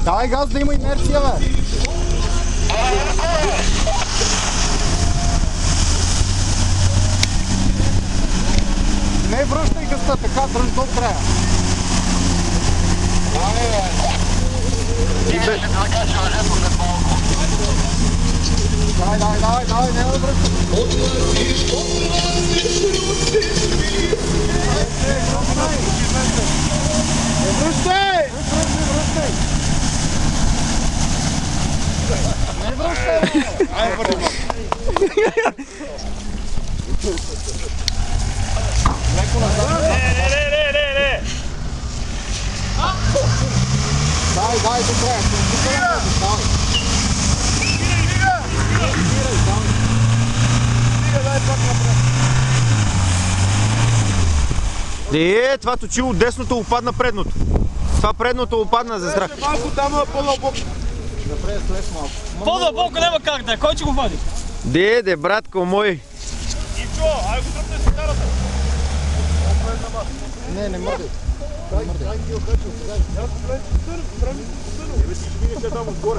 Давай газ да има инерция, бе! Не връщай газта, така дръж до края. Давай, няма да връщай. Не връщай! Не връщай! Ай, върви. Леко назад. Не! Дай до края. Давай. Не, това точило от десното опадна предното. Това предното опадна за страх. Малко там е по-дълбоко. Напред слез малко. По-дълбоко няма как да е. Кой ще го води? Де, братко мой. Ивчо, ай го тръпне с карата. Не мърдай. Дай ги окачи, Аз правим, ще там отгоре.